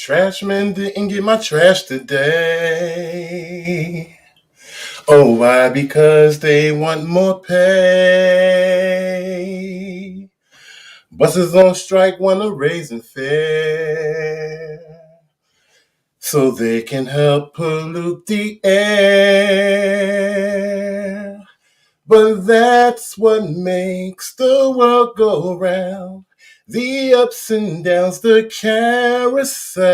trash man didn't get my trash today. Oh, why? Because they want more pay. Buses on strike want a raise in fare so they can help pollute the air. But that's what makes the world go round. The ups and downs, the carousel.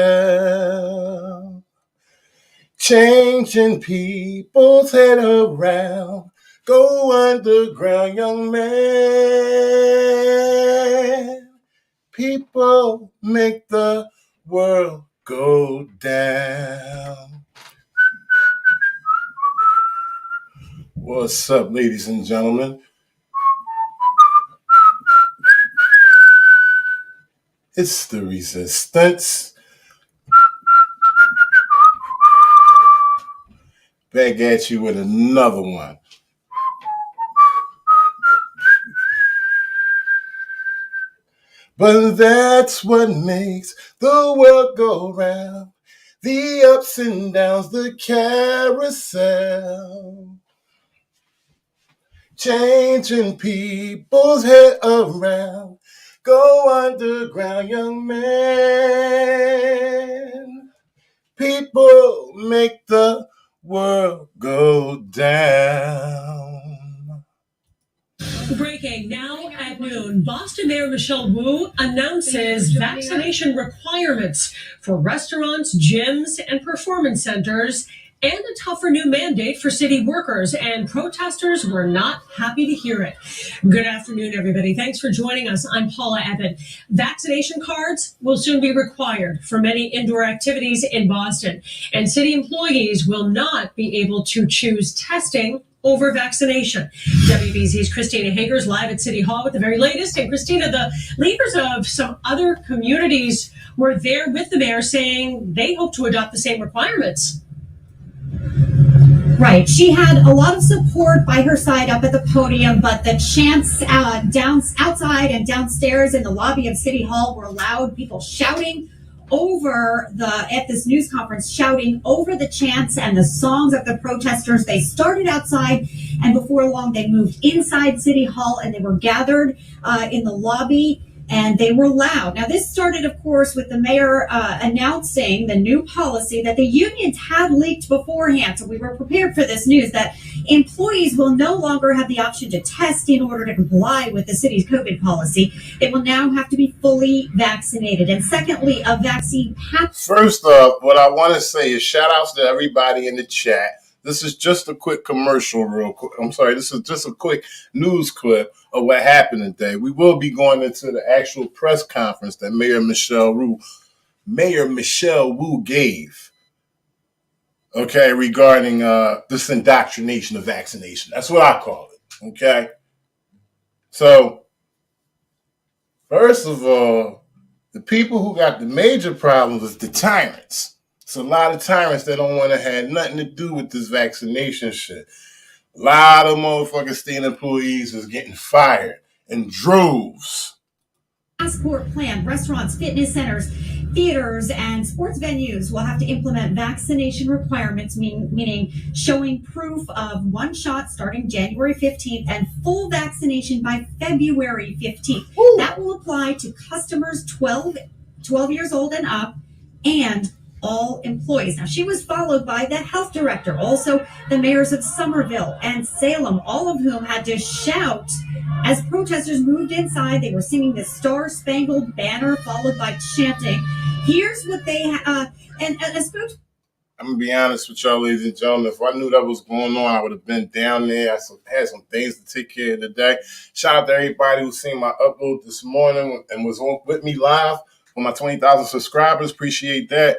Changing people's head around. Go underground, young man. People make the world go down. What's up, ladies and gentlemen? It's the Resistance. Back at you with another one. But that's what makes the world go round. The ups and downs, the carousel. Changing people's head around. Go underground, young man. People make the world go down. Breaking now at noon, Boston Mayor Michelle Wu announces vaccination requirements for restaurants, gyms, and performance centers, and a tougher new mandate for city workers, and protesters were not happy to hear it. Good afternoon, everybody. Thanks for joining us. I'm Paula Evan. Vaccination cards will soon be required for many indoor activities in Boston, and city employees will not be able to choose testing over vaccination. WBZ's Christina Hager's live at City Hall with the very latest. And Christina, the leaders of some other communities were there with the mayor saying they hope to adopt the same requirements. Right. She had a lot of support by her side up at the podium, but the chants outside and downstairs in the lobby of City Hall were loud. People shouting at this news conference, shouting over the chants and the songs of the protesters. They started outside, and before long they moved inside City Hall, and they were gathered in the lobby, and they were loud. Now, this started, of course, with the mayor announcing the new policy that the unions had leaked beforehand. So we were prepared for this news that employees will no longer have the option to test in order to comply with the city's COVID policy. They will now have to be fully vaccinated. And secondly, a vaccine passport. First up, what I want to say is shout outs to everybody in the chat. This is just a quick commercial real quick. I'm sorry, this is just a quick news clip of what happened today. We will be going into the actual press conference that Mayor Michelle Wu gave, okay, regarding this indoctrination of vaccination. That's what I call it, okay? So, first of all, the people who got the major problems is the tyrants. It's a lot of tyrants that don't want to have nothing to do with this vaccination shit. A lot of motherfucking state employees is getting fired in droves. Passport plan, restaurants, fitness centers, theaters, and sports venues will have to implement vaccination requirements, meaning showing proof of one shot starting January 15th and full vaccination by February 15th. Ooh. That will apply to customers 12 years old and up and all employees. Now, she was followed by the health director, also the mayors of Somerville and Salem, all of whom had to shout as protesters moved inside. They were singing the Star-Spangled Banner, followed by chanting. Here's what they and a spokesperson. I'm going to be honest with y'all, ladies and gentlemen. If I knew that was going on, I would have been down there. I had some things to take care of today. Shout out to everybody who seen my upload this morning and was on with me live with my 20,000 subscribers. Appreciate that.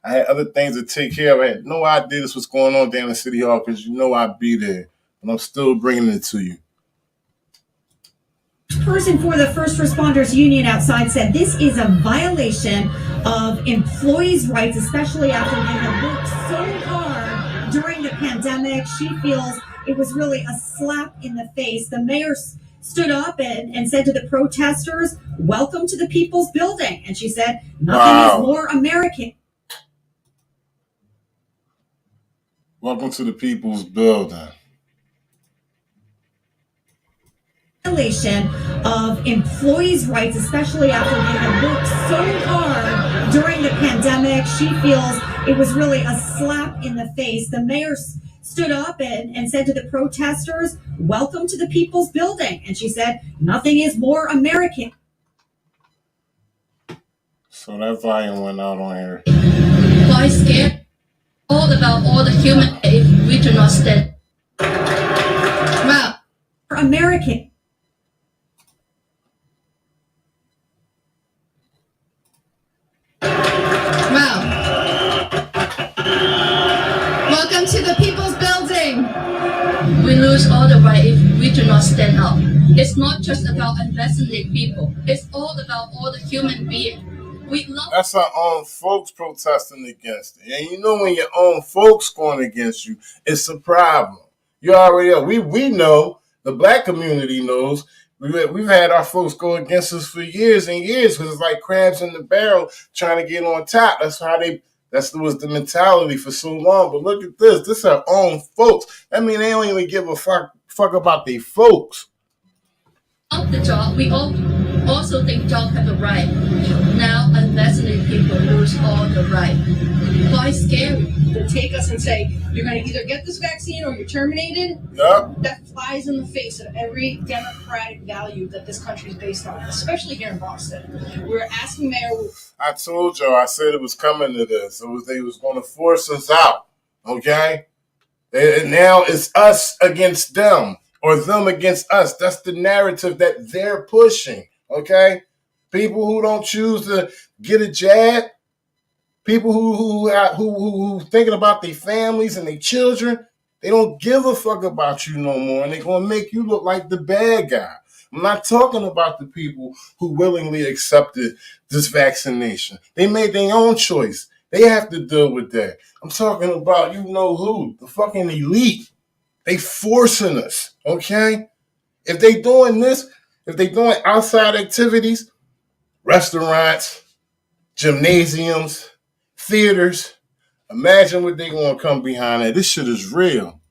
I had other things to take care of. I had no idea this was going on down in City Hall because you know I'd be there. And I'm still bringing it to you. Person for the first responders union outside said this is a violation of employees' rights, especially after they have worked so hard during the pandemic. She feels it was really a slap in the face. The mayor stood up and said to the protesters, "Welcome to the People's Building." And she said, "Nothing is more American." Welcome to the People's Building. Violation of employees' rights, especially after they had worked so hard during the pandemic. She feels it was really a slap in the face. The mayor stood up and said to the protesters, "Welcome to the People's Building." And she said, "Nothing is more American." So that volume went out on here. Why scared? All about all the human if we do not stand. Wow. For American. Wow. Welcome to the People's Building. We lose all the right if we do not stand up. It's not just about unvaccinated people. It's all about all the human beings. That's our own folks protesting against it. And you know when your own folks going against you, it's a problem. You already know. We know, the black community knows. We've had our folks go against us for years and years because it's like crabs in the barrel trying to get on top. That was the mentality for so long. But look at this. This is our own folks. That means they don't even give a fuck about their folks. Of the job, we all also think jobs have a right. Now unvaccinated people lose all the right. Why scary? To take us and say, you're going to either get this vaccine or you're terminated, Yep. That flies in the face of every democratic value that this country is based on, especially here in Boston. We're asking Mayor... I told y'all, I said it was coming to this. They was going to force us out, okay? And now it's us against them or them against us. That's the narrative that they're pushing, okay? People who don't choose to get a jab, people who thinking about their families and their children, they don't give a fuck about you no more, and they're going to make you look like the bad guy. I'm not talking about the people who willingly accepted this vaccination. They made their own choice. They have to deal with that. I'm talking about you know who, the fucking elite. They forcing us, okay? If they doing this, if they doing outside activities, restaurants, gymnasiums, theaters, imagine what they gonna come behind that. This shit is real.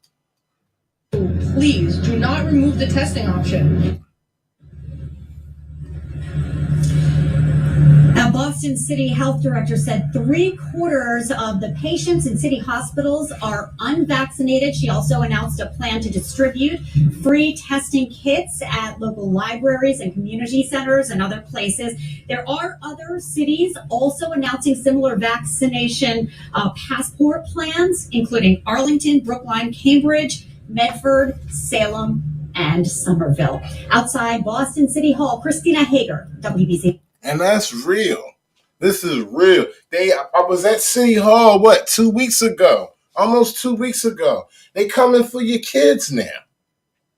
Please do not remove the testing option. Now, Boston City Health Director said 3/4 of the patients in city hospitals are unvaccinated. She also announced a plan to distribute free testing kits at local libraries and community centers and other places. There are other cities also announcing similar vaccination passport plans, including Arlington, Brookline, Cambridge, Medford, Salem, and Somerville. Outside Boston City Hall, Christina Hager, WBC. And that's real. This is real. I was at City Hall, 2 weeks ago? Almost 2 weeks ago. They coming for your kids now.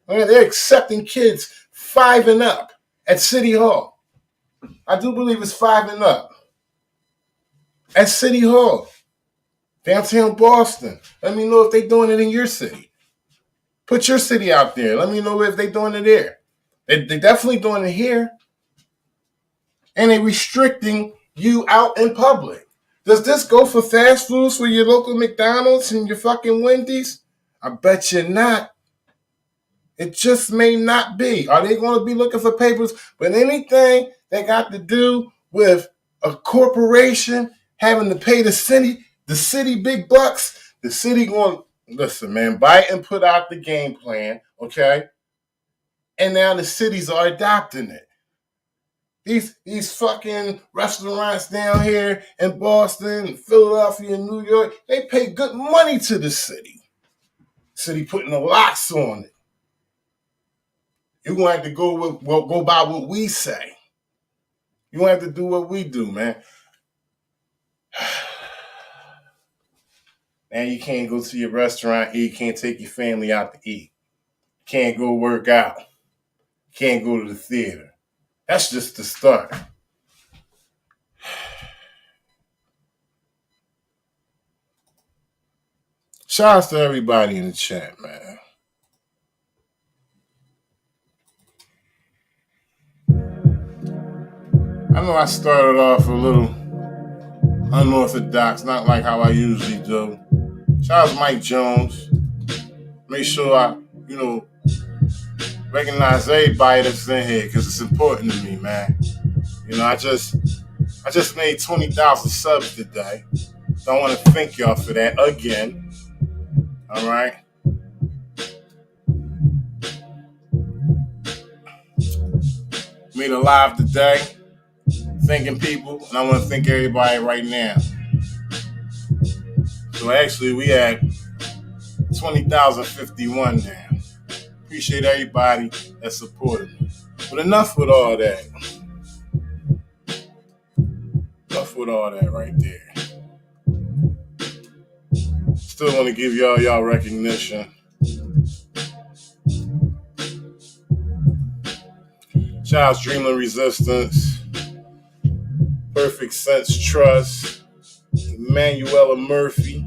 They're accepting kids 5 and up at City Hall. I do believe it's 5 and up. At City Hall. Downtown Boston. Let me know if they're doing it in your city. Put your city out there. Let me know if they're doing it there. They're definitely doing it here. And they're restricting you out in public. Does this go for fast foods for your local McDonald's and your fucking Wendy's? I bet you not. It just may not be. Are they going to be looking for papers? But anything that got to do with a corporation having to pay the city big bucks, the city going, listen, man, Biden put out the game plan, okay? And now the cities are adopting it. These fucking restaurants down here in Boston, Philadelphia, New York, they pay good money to the city. City putting the locks on it. You're going to have to go by what we say. You're going to have to do what we do, man. Now you can't go to your restaurant, eat. You can't take your family out to eat. You can't go work out. You can't go to the theater. That's just the start. Shout out to everybody in the chat, man. I know I started off a little unorthodox, not like how I usually do. Shout out to Mike Jones. Make sure I, recognize everybody that's in here because it's important to me, man. I just made 20,000 subs today. So I want to thank y'all for that again. All right. Made a live today, thanking people, and I want to thank everybody right now. So actually, we at 20,051 now. Appreciate everybody that supported me. But enough with all that. Enough with all that right there. Still want to give y'all recognition. Child's Dreaming Resistance, Perfect Sense Trust, Emanuela Murphy.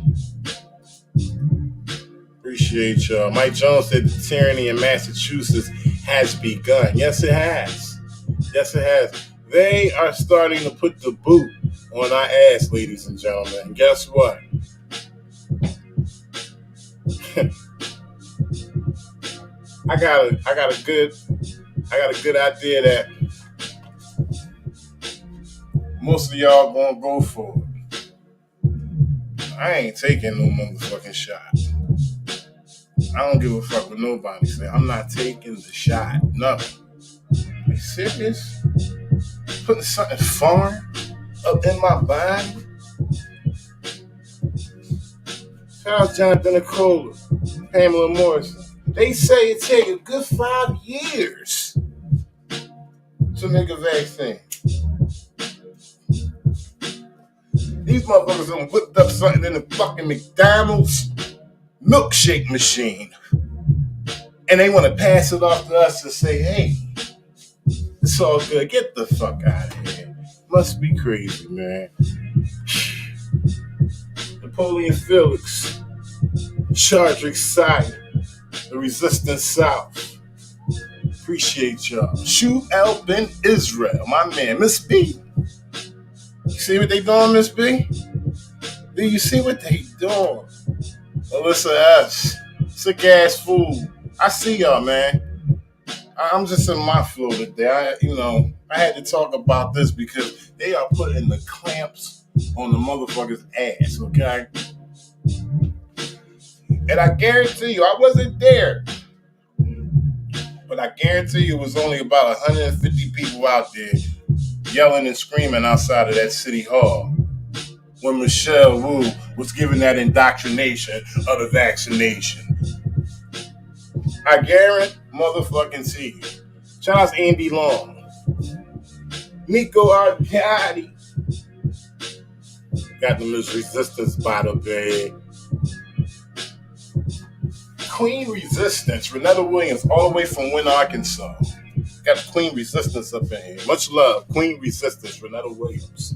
Appreciate y'all. Mike Jones said the tyranny in Massachusetts has begun. Yes, it has. Yes, it has. They are starting to put the boot on our ass, ladies and gentlemen. And guess what? I got a good idea that most of y'all gonna go for it. I ain't taking no motherfucking shot. I don't give a fuck what nobody say. I'm not taking the shot. No. Are you serious? Putting something foreign up in my body? Shout out Jonathan Nicola, Pamela Morrison. They say it take a good 5 years to make a vaccine. These motherfuckers done whipped up something in the fucking McDonald's milkshake machine. And they want to pass it off to us and say, hey, it's all good. Get the fuck out of here. Must be crazy, man. Napoleon Felix, Chardrick Side, the Resistance South. Appreciate y'all. Shu El Ben Israel, my man, Miss B. You see what they doing, Miss B? Do you see what they doing? Alyssa S. Sick ass fool. I see y'all, man. I'm just in my flow today. I had to talk about this because they are putting the clamps on the motherfucker's ass, okay? And I guarantee you, I wasn't there, but I guarantee you it was only about 150 people out there yelling and screaming outside of that city hall when Michelle Wu was giving that indoctrination of the vaccination. I guarantee motherfucking you. Shout out to Andy Long. Nico Arcadi. Got the Miss Resistance bottle there. Queen Resistance, Renetta Williams, all the way from Wynn, Arkansas. Got Queen Resistance up in here. Much love, Queen Resistance, Renetta Williams.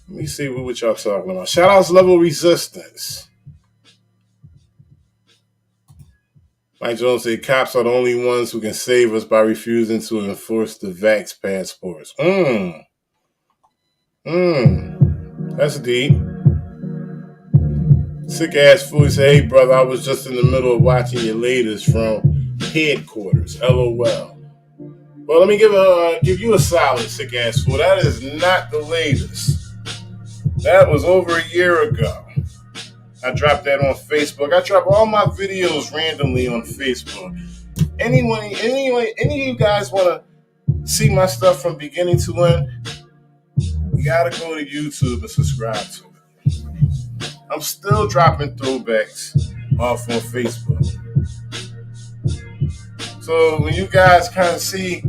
Let me see what y'all talking about. Shout outs Level Resistance. Mike Jones said cops are the only ones who can save us by refusing to enforce the vax passports. That's deep. Sick ass fool said, hey brother, I was just in the middle of watching your latest from headquarters. LOL. Well, let me give you a solid sick ass fool. That is not the latest. That was over a year ago. I dropped that on Facebook. I drop all my videos randomly on Facebook. Any of you guys want to see my stuff from beginning to end? You gotta go to YouTube and subscribe to it. I'm still dropping throwbacks off on Facebook. So when you guys kind of see,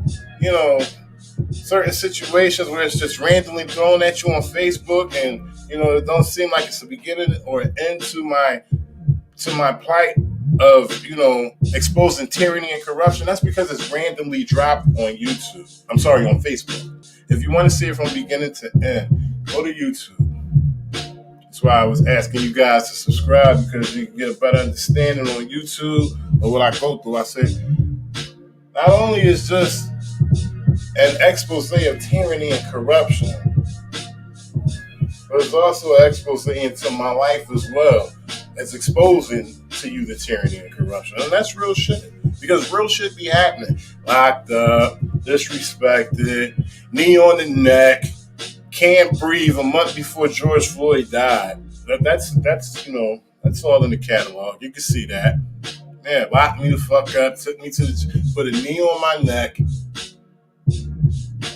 certain situations where it's just randomly thrown at you on Facebook and, it don't seem like it's a beginning or an end to my plight of, exposing tyranny and corruption, that's because it's randomly dropped on YouTube. I'm sorry, on Facebook. If you want to see it from beginning to end, go to YouTube. That's why I was asking you guys to subscribe, because you can get a better understanding on YouTube of what I go through. I said, not only is just an expose of tyranny and corruption. But it's also an expose into my life as well. It's exposing to you the tyranny and corruption. And that's real shit. Because real shit be happening. Locked up, disrespected, knee on the neck, can't breathe a month before George Floyd died. That's all in the catalog. You can see that. Yeah, locked me the fuck up, took me to put a knee on my neck,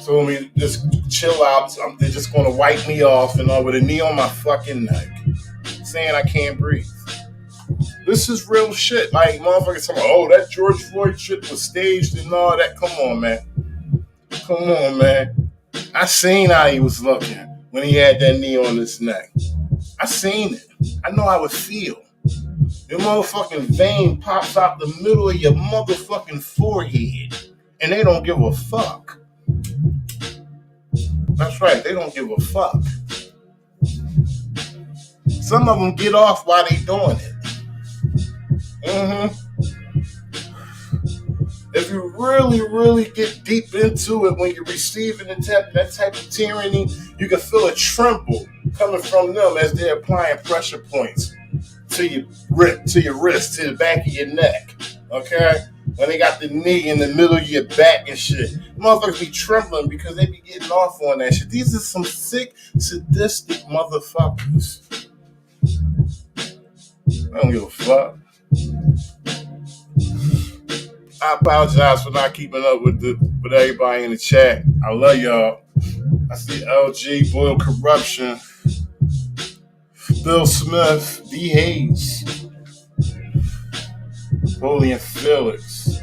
told me just chill out. They're just gonna wipe me off and all with a knee on my fucking neck, saying I can't breathe. This is real shit. Like motherfuckers talking, oh, that George Floyd shit was staged and all that. Come on, man. Come on, man. I seen how he was looking when he had that knee on his neck. I seen it. I know how it feel. Your motherfucking vein pops out the middle of your motherfucking forehead, and they don't give a fuck. That's right, they don't give a fuck. Some of them get off while they doing it. If you really, really get deep into it when you're receiving that type of tyranny, you can feel a tremble coming from them as they're applying pressure points to your wrist, to the back of your neck. Okay? When they got the knee in the middle of your back and shit. Motherfuckers be trembling because they be getting off on that shit. These are some sick, sadistic motherfuckers. I don't give a fuck. I apologize for not keeping up with everybody in the chat. I love y'all. I see LG, Boyle Corruption, Bill Smith, D. Hayes, Napoleon Felix.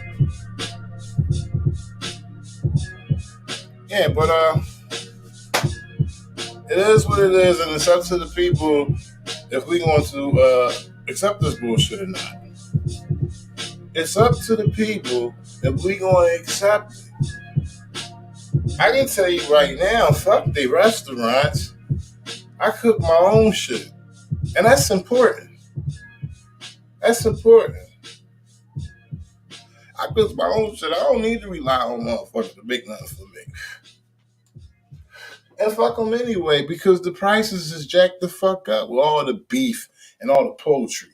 Yeah, but it is what it is, and it's up to the people if we want to accept this bullshit or not. It's up to the people if we going to accept it. I can tell you right now, fuck the restaurants. I cook my own shit. And that's important. That's important. I cook my own shit. I don't need to rely on motherfuckers to make nothing for me. And fuck them anyway, because the prices is jacked the fuck up with all the beef and all the poultry.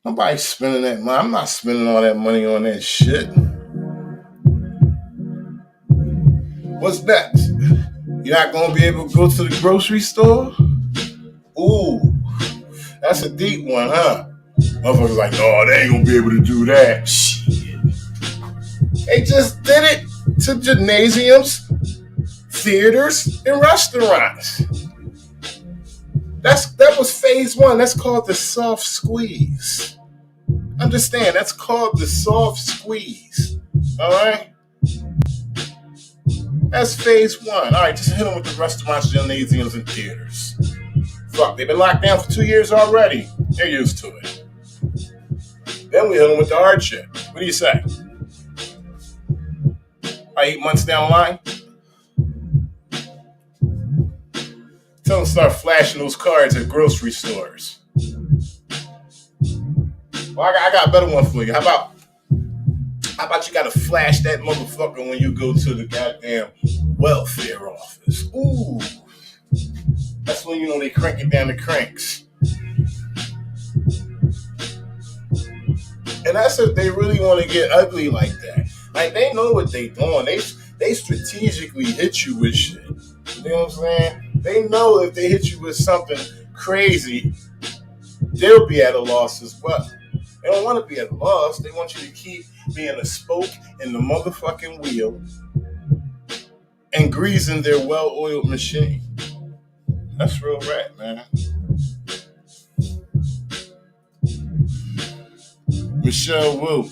Nobody's spending that money. I'm not spending all that money on that shit. What's next? You're not going to be able to go to the grocery store? Ooh, that's a deep one, huh? Motherfuckers like, no, they ain't going to be able to do that. Shit. They just did it to gymnasiums, theaters, and restaurants. That was phase one. That's called the soft squeeze. Understand, that's called the soft squeeze. All right? That's phase one. All right, just hit them with the restaurants, gymnasiums, and theaters. Fuck, they've been locked down for 2 years already. They're used to it. Then we hit them with the hard shit. What do you say? 8 months down the line? Tell them to start flashing those cards at grocery stores. Well, I got a better one for you. How about you gotta flash that motherfucker when you go to the goddamn welfare office? Ooh. That's when you know they crank it down the cranks. And that's if they really want to get ugly like that. Like, they know what they doing. They strategically hit you with shit. You know what I'm saying? They know if they hit you with something crazy, they'll be at a loss as well. They don't want to be at a loss. They want you to keep being a spoke in the motherfucking wheel and greasing their well-oiled machine. That's real rap, man. Michelle Wu,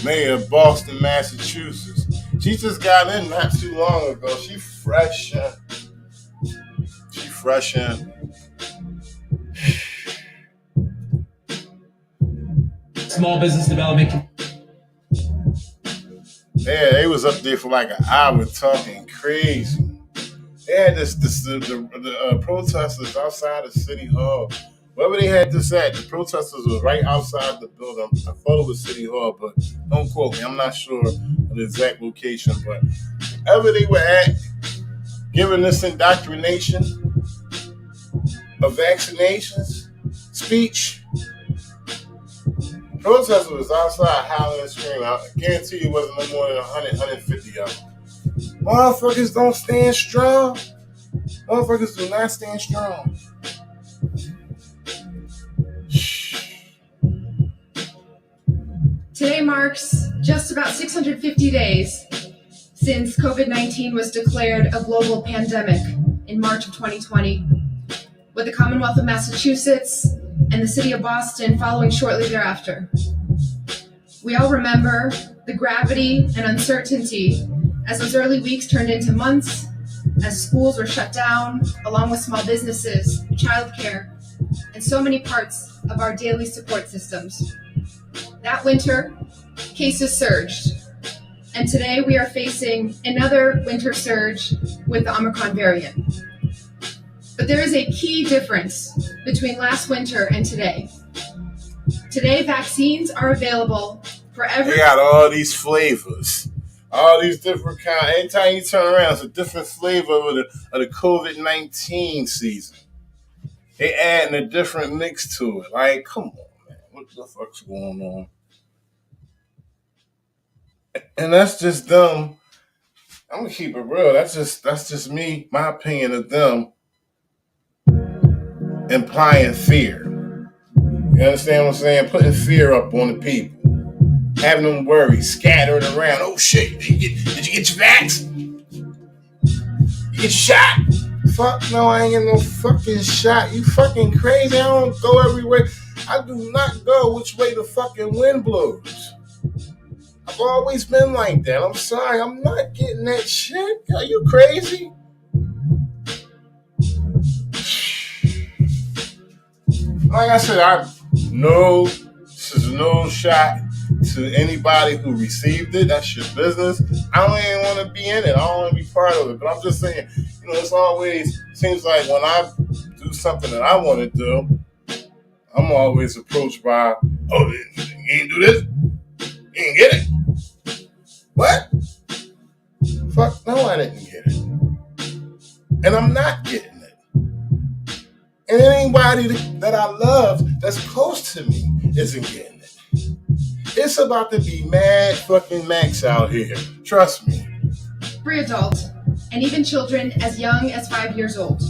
mayor of Boston, Massachusetts. She just got in not too long ago. She fresh. Small business development. Yeah, they was up there for like an hour talking crazy. They had the protesters outside of City Hall Wherever they had this at, the protesters was right outside the building. I thought it was City Hall, but don't quote me. I'm not sure of the exact location, but wherever they were at, giving this indoctrination of vaccinations speech, protesters was outside howling and screaming. I guarantee you it wasn't no more than 100, 150 of them. Motherfuckers don't stand strong. Motherfuckers do not stand strong. Today marks just about 650 days since COVID-19 was declared a global pandemic in March of 2020, with the Commonwealth of Massachusetts and the city of Boston following shortly thereafter. We all remember the gravity and uncertainty as those early weeks turned into months, as schools were shut down, along with small businesses, childcare, and so many parts of our daily support systems. That winter, cases surged, and today we are facing another winter surge with the Omicron variant. But there is a key difference between last winter and today. Today, vaccines are available for every... They got all these flavors, all these different kinds. Anytime you turn around, it's a different flavor of the COVID-19 season. They adding a different mix to it. Like, come on, man. What the fuck's going on? And that's just them. I'm gonna keep it real. That's just me, my opinion of them implying fear. You understand what I'm saying? Putting fear up on the people. Having them worry, scattered around. Oh shit, did you get your vax? You get shot? Fuck no, I ain't getting no fucking shot. You fucking crazy. I don't go everywhere. I do not go which way the fucking wind blows. I've always been like that. I'm sorry, I'm not getting that shit. Are you crazy? Like I said, this is no shot to anybody who received it. That's your business. I don't even want to be in it. I don't want to be part of it. But I'm just saying, it's always seems like when I do something that I want to do, I'm always approached by, oh, you ain't do this? You ain't get it? What? Fuck no, I didn't get it. And I'm not getting it. And anybody that I love that's close to me isn't getting it. It's about to be mad fucking max out here. Trust me. Every adult, and even children as young as 5 years old.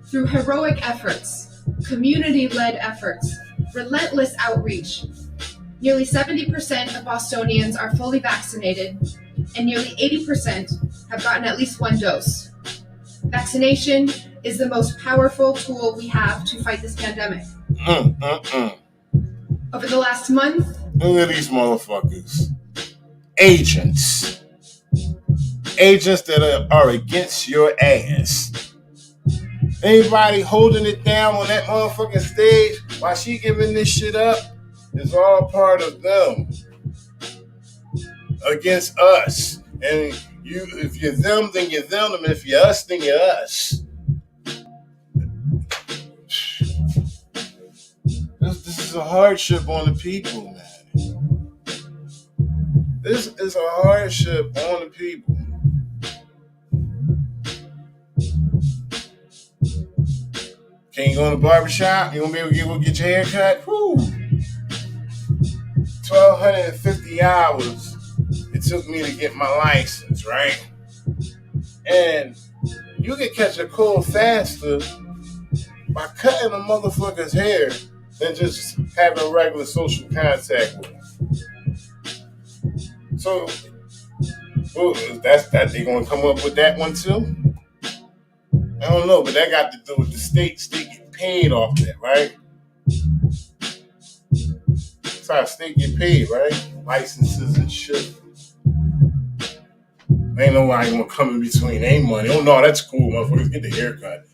Through heroic efforts, community-led efforts, relentless outreach, nearly 70% of Bostonians are fully vaccinated, and nearly 80% have gotten at least one dose. Vaccination is the most powerful tool we have to fight this pandemic. Over the last month... Look at these motherfuckers. Agents that are against your ass. Anybody holding it down on that motherfucking stage while she giving this shit up is all part of them against us. And if you're them, then you're them. And if you're us, then you're us. This is a hardship on the people, man. This is a hardship on the people. Can you go to the barbershop? You gonna be able to get your hair cut? Woo! 1,250 hours it took me to get my license, right? And you can catch a cold faster by cutting a motherfucker's hair than just having regular social contact with them. So, that's that they gonna come up with that one too? I don't know, but that got to do with the state. State get paid off that, right? That's how state get paid, right? Licenses and shit. Ain't nobody gonna come in between their money. Oh no, that's cool, motherfuckers. Get the haircut.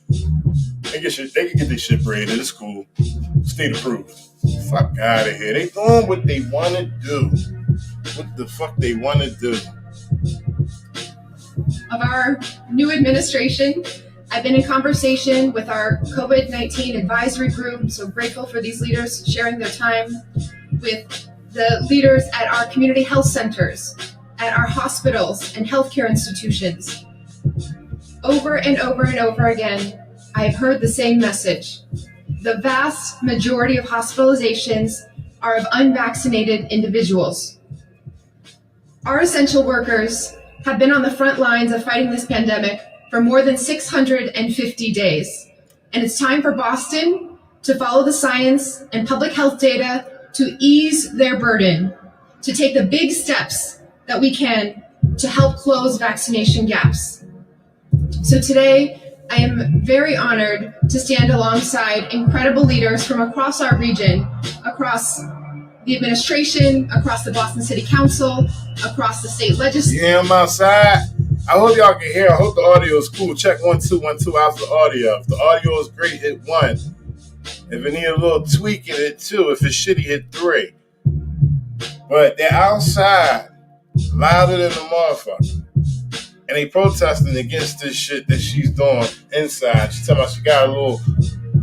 They can get their shit braided. It's cool. State approved. Fuck out of here. They doing what they want to do. What the fuck they want to do? Of our new administration, I've been in conversation with our COVID-19 advisory group, so grateful for these leaders sharing their time with the leaders at our community health centers, at our hospitals and healthcare institutions. Over and over and over again, I've heard the same message. The vast majority of hospitalizations are of unvaccinated individuals. Our essential workers have been on the front lines of fighting this pandemic for more than 650 days. And it's time for Boston to follow the science and public health data to ease their burden, to take the big steps that we can to help close vaccination gaps. So today, I am very honored to stand alongside incredible leaders from across our region, across the administration, across the Boston City Council, across the state legislature. Yeah, I'm outside. I hope y'all can hear. I hope the audio is cool. Check 1 2 1 2. How's the audio? If the audio is great, hit 1. If it need a little tweaking, hit 2. If it's shitty, hit 3. But they're outside, louder than the motherfucker. And they protesting against this shit that she's doing inside. She's talking about she got a little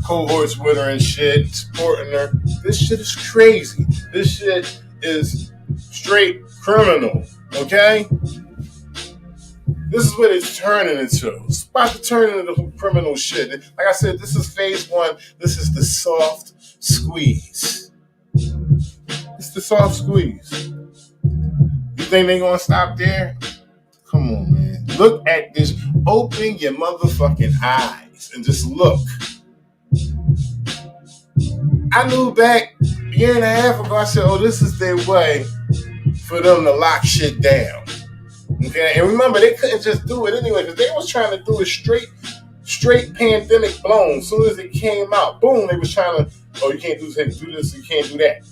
cohorts with her and shit, supporting her. This shit is crazy. This shit is straight criminal, okay? This is what it's turning into. It's about to turn into criminal shit. Like I said, this is phase 1. This is the soft squeeze. It's the soft squeeze. You think they gonna stop there? Come on, man. Look at this. Open your motherfucking eyes and just look. I knew back a year and a half ago, I said, oh, this is their way for them to lock shit down. Okay, and remember, they couldn't just do it anyway, because they was trying to do it straight pandemic blown. As soon as it came out, boom, they was trying to, oh, you can't do this, you can't do that.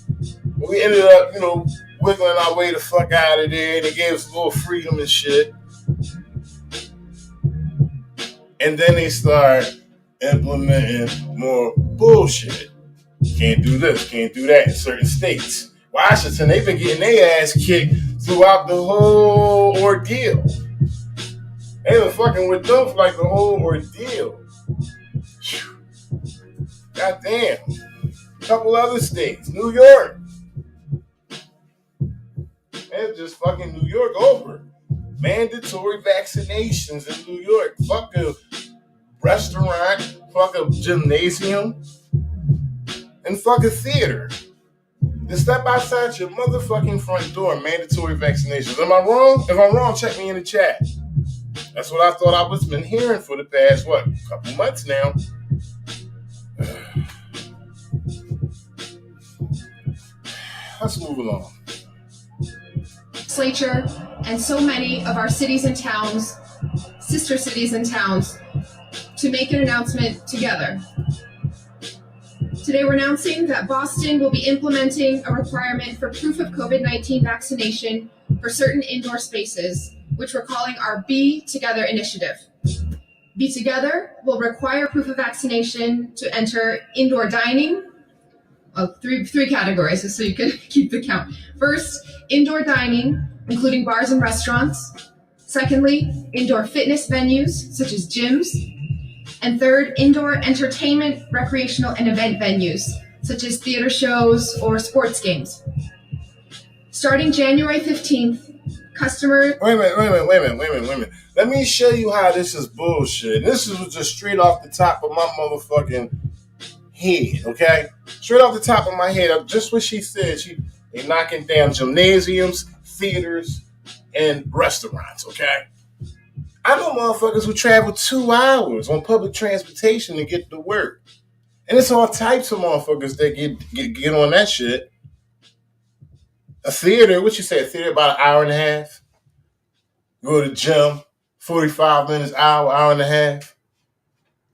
But we ended up, wiggling our way the fuck out of there, and they gave us a little freedom and shit. And then they start implementing more bullshit. Can't do this, can't do that in certain states. Washington, they've been getting their ass kicked throughout the whole ordeal. They been fucking with them for like the whole ordeal. Goddamn. A couple other states. New York. They're just fucking New York over. Mandatory vaccinations in New York. Fuck a restaurant. Fuck a gymnasium. And fuck a theater. Just step outside your motherfucking front door. Mandatory vaccinations. Am I wrong? If I'm wrong, check me in the chat. That's what I thought I was been hearing for the past, couple months now. Let's move along. Legislature and so many of our cities and towns, sister cities and towns, to make an announcement together. Today we're announcing that Boston will be implementing a requirement for proof of COVID-19 vaccination for certain indoor spaces, which we're calling our Be Together initiative. Be Together will require proof of vaccination to enter indoor dining. Three categories, so you can keep the count. First, indoor dining, including bars and restaurants. Secondly, indoor fitness venues, such as gyms. And third, indoor entertainment, recreational, and event venues, such as theater shows or sports games. Starting January 15th, customers... Wait a minute. Let me show you how this is bullshit. This is just straight off the top of my motherfucking head, okay? Straight off the top of my head, just what she said. They knocking down gymnasiums, theaters, and restaurants, okay? I know motherfuckers who travel 2 hours on public transportation to get to work. And it's all types of motherfuckers that get on that shit. A theater, what you say, a theater about an hour and a half? Go to the gym, 45 minutes, hour and a half.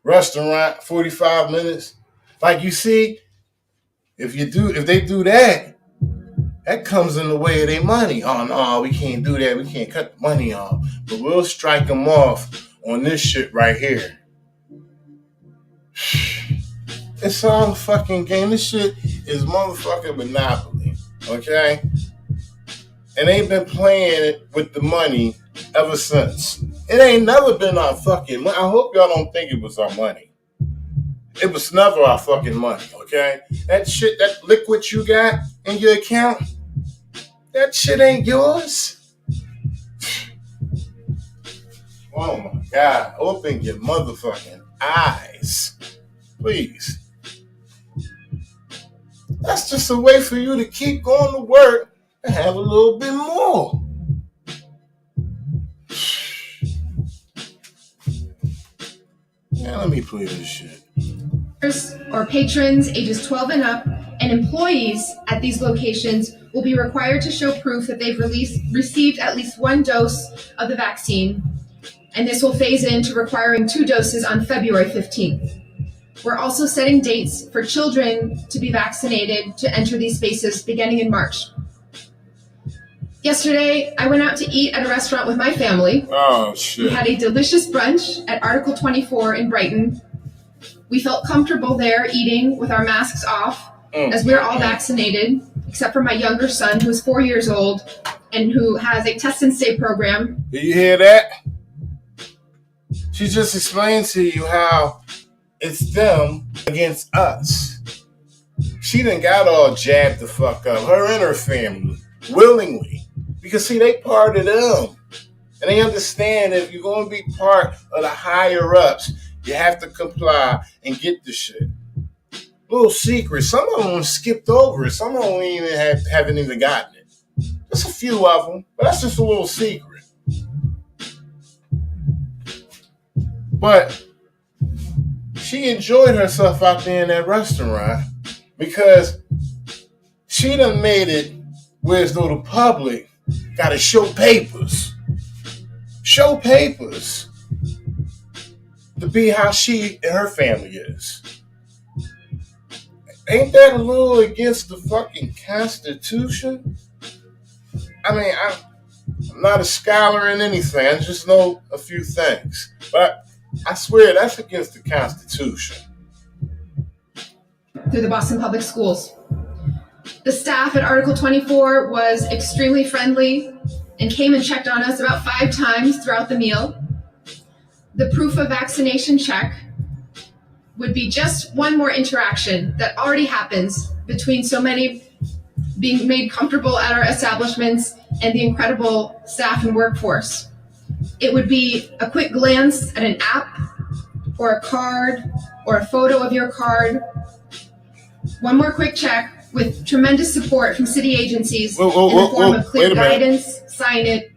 Restaurant, 45 minutes. Like you see, if they do that, that comes in the way of their money. Oh, no, we can't do that. We can't cut the money off. But we'll strike them off on this shit right here. It's all a fucking game. This shit is motherfucking Monopoly. Okay? And they've been playing it with the money ever since. It ain't never been our fucking money. I hope y'all don't think it was our money. It was never our fucking money, okay? That shit, that liquid you got in your account, that shit ain't yours. Oh my God, open your motherfucking eyes. Please. That's just a way for you to keep going to work and have a little bit more. Yeah, let me play this shit. Or patrons ages 12 and up and employees at these locations will be required to show proof that they've received at least one dose of the vaccine, and this will phase into requiring 2 doses on February 15th. We're also setting dates for children to be vaccinated to enter these spaces beginning in March. Yesterday, I went out to eat at a restaurant with my family. Oh, shit. We had a delicious brunch at Article 24 in Brighton. We felt comfortable there eating with our masks off as we're all vaccinated, except for my younger son, who is 4 years old and who has a test and stay program. Did you hear that? She just explained to you how it's them against us. She done got all jabbed the fuck up, her and her family, willingly. Because, see, they part of them. And they understand that if you're going to be part of the higher-ups, you have to comply and get the shit. Little secret. Some of them skipped over it. Some of them haven't even gotten it. Just a few of them. But that's just a little secret. But she enjoyed herself out there in that restaurant because she done made it where as though the public got to show papers. Show papers to be how she and her family is. Ain't that a little against the fucking Constitution? I mean, I'm not a scholar in anything. I just know a few things. But I swear that's against the Constitution. Through the Boston Public Schools. The staff at Article 24 was extremely friendly and came and checked on us about 5 times throughout the meal. The proof of vaccination check would be just one more interaction that already happens between so many being made comfortable at our establishments and the incredible staff and workforce. It would be a quick glance at an app or a card or a photo of your card. One more quick check with tremendous support from city agencies in the form of clear guidance, signage.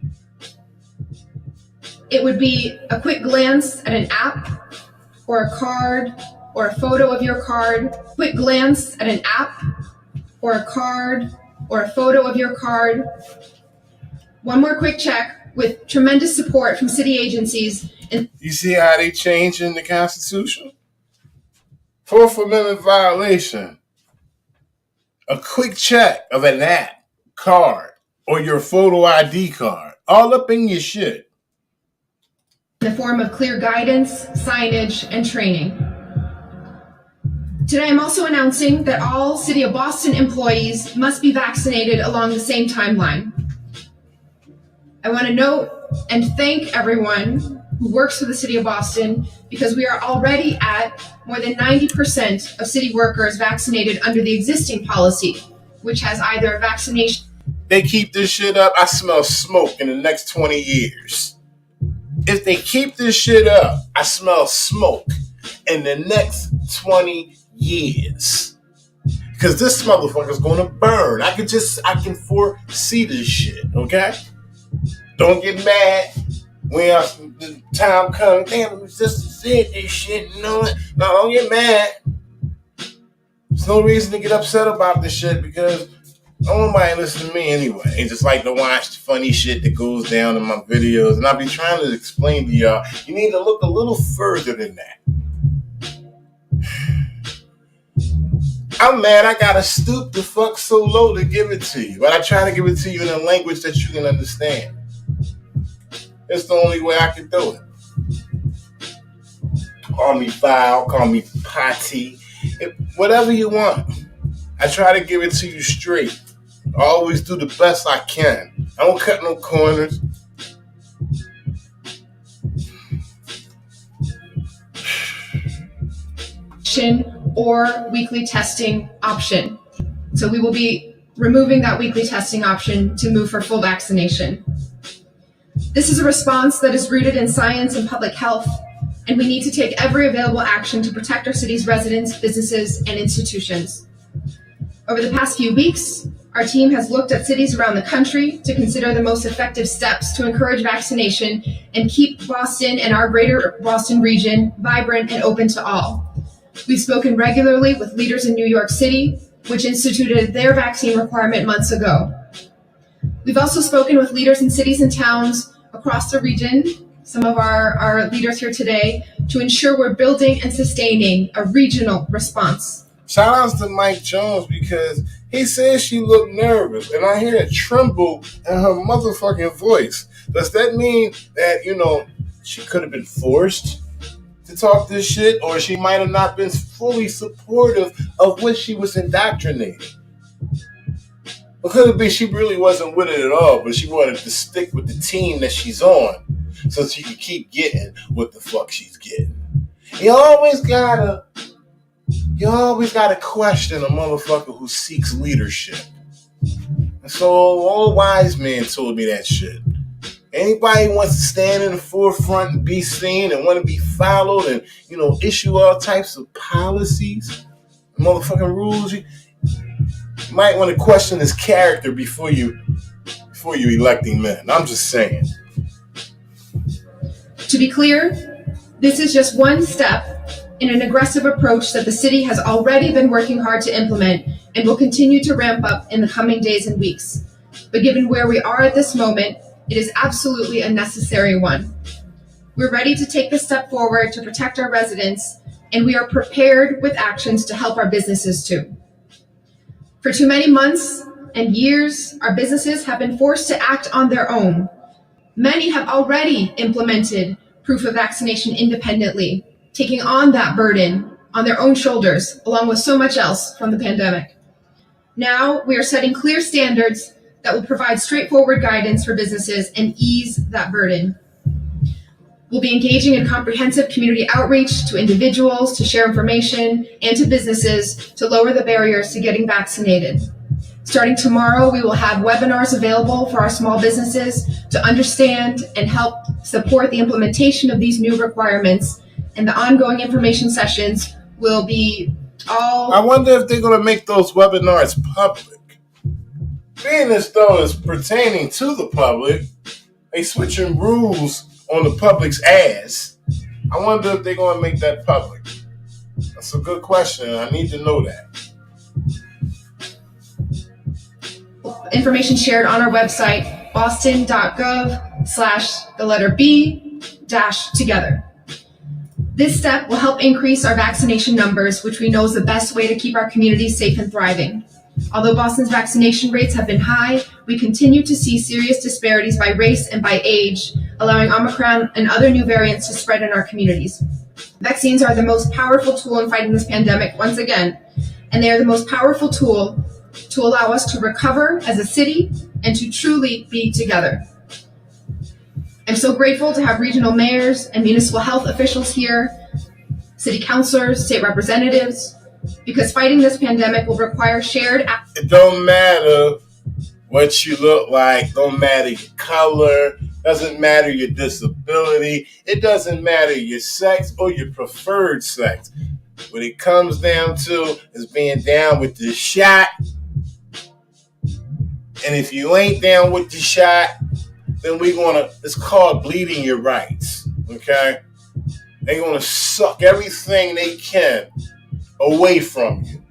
It would be a quick glance at an app or a card or a photo of your card. Quick glance at an app or a card or a photo of your card. One more quick check with tremendous support from city agencies. You see how they changing the Constitution? Fourth Amendment violation. A quick check of an app, card, or your photo ID card. All up in your shit. In the form of clear guidance, signage, and training. Today I'm also announcing that all City of Boston employees must be vaccinated along the same timeline. I want to note and thank everyone who works for the City of Boston because we are already at more than 90% of city workers vaccinated under the existing policy, which has either a vaccination. They keep this shit up, I smell smoke in the next 20 years. If they keep this shit up, I smell smoke in the next 20 years. Because this motherfucker's gonna burn. I can foresee this shit, okay? Don't get mad when the time comes. Damn, it was just said this shit. No, don't get mad. There's no reason to get upset about this shit because nobody listen to me anyway. They just like to watch the funny shit that goes down in my videos. And I'll be trying to explain to y'all, you need to look a little further than that. I'm mad I gotta stoop the fuck so low to give it to you. But I try to give it to you in a language that you can understand. It's the only way I can do it. Call me foul, call me potty, whatever you want. I try to give it to you straight. I always do the best I can. I don't cut no corners. or weekly testing option. So we will be removing that weekly testing option to move for full vaccination. This is a response that is rooted in science and public health, and we need to take every available action to protect our city's residents, businesses, and institutions. Over the past few weeks, our team has looked at cities around the country to consider the most effective steps to encourage vaccination and keep Boston and our greater Boston region vibrant and open to all. We've spoken regularly with leaders in New York City, which instituted their vaccine requirement months ago. We've also spoken with leaders in cities and towns across the region, some of our leaders here today, to ensure we're building and sustaining a regional response. Shout outs to Mike Jones because he says she looked nervous, and I hear a tremble in her motherfucking voice. Does that mean that, she could have been forced to talk this shit, or she might have not been fully supportive of what she was indoctrinating? Or could it be she really wasn't with it at all, but she wanted to stick with the team that she's on so she could keep getting what the fuck she's getting? You always gotta question a motherfucker who seeks leadership. And so old wise man told me that shit. Anybody who wants to stand in the forefront and be seen and want to be followed and, issue all types of policies, motherfucking rules, you might want to question his character before you electing men. I'm just saying. To be clear, this is just one step in an aggressive approach that the city has already been working hard to implement and will continue to ramp up in the coming days and weeks. But given where we are at this moment, it is absolutely a necessary one. We're ready to take this step forward to protect our residents, and we are prepared with actions to help our businesses too. For too many months and years, our businesses have been forced to act on their own. Many have already implemented proof of vaccination independently, taking on that burden on their own shoulders, along with so much else from the pandemic. Now, we are setting clear standards that will provide straightforward guidance for businesses and ease that burden. We'll be engaging in comprehensive community outreach to individuals to share information and to businesses to lower the barriers to getting vaccinated. Starting tomorrow, we will have webinars available for our small businesses to understand and help support the implementation of these new requirements, and the ongoing information sessions will be all... I wonder if they're going to make those webinars public. Being as though it's pertaining to the public, they switching rules on the public's ass. I wonder if they're going to make that public. That's a good question. I need to know that. Information shared on our website, boston.gov/B-together. This step will help increase our vaccination numbers, which we know is the best way to keep our communities safe and thriving. Although Boston's vaccination rates have been high, we continue to see serious disparities by race and by age, allowing Omicron and other new variants to spread in our communities. Vaccines are the most powerful tool in fighting this pandemic, once again, and they are the most powerful tool to allow us to recover as a city and to truly be together. I'm so grateful to have regional mayors and municipal health officials here, city councilors, state representatives, because fighting this pandemic will require shared action. It don't matter what you look like, don't matter your color, doesn't matter your disability, it doesn't matter your sex or your preferred sex. What it comes down to is being down with the shot. And if you ain't down with the shot, then it's called bleeding your rights, okay? They're gonna suck everything they can away from you.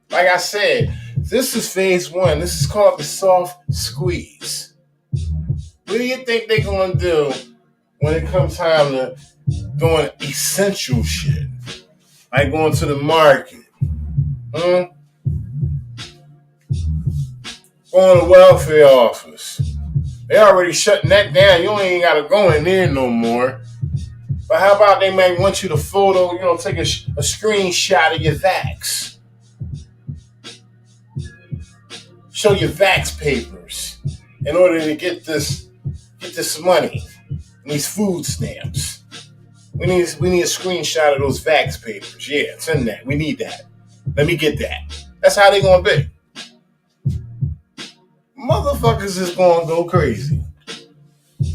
Like I said, this is phase one. This is called the soft squeeze. What do you think they're gonna do when it comes time to doing essential shit? Like going to the market, going to the welfare office. They already shutting that down. You ain't gotta go in there no more. But how about they may want you to photo, take a screenshot of your vax. Show your vax papers in order to get this money and these food stamps. We need a screenshot of those vax papers. Yeah, send that. We need that. Let me get that. That's how they gonna be. Motherfuckers is gonna go crazy.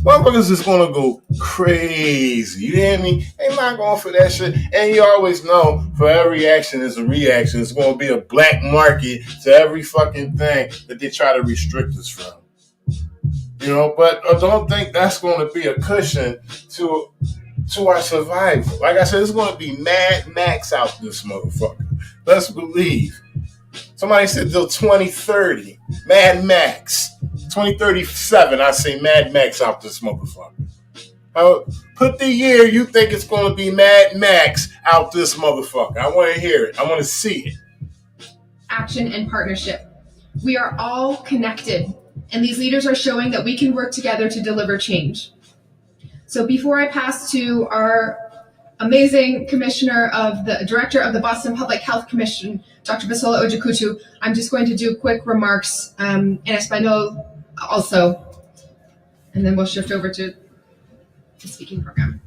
Motherfuckers is gonna go crazy. You hear me? They not going for that shit. And you always know for every action is a reaction. It's gonna be a black market to every fucking thing that they try to restrict us from. You know, but I don't think that's gonna be a cushion to our survival. Like I said, it's gonna be Mad Max out this motherfucker. Let's believe. Somebody said till 2030. Mad Max. 2037, I say Mad Max out this motherfucker. Put the year you think it's going to be Mad Max out this motherfucker. I want to hear it. I want to see it. Action and partnership. We are all connected, and these leaders are showing that we can work together to deliver change. So before I pass to our amazing director of the Boston Public Health Commission, Dr. Bisola Ojikutu, I'm just going to do quick remarks in Espanol also, and then we'll shift over to the speaking program.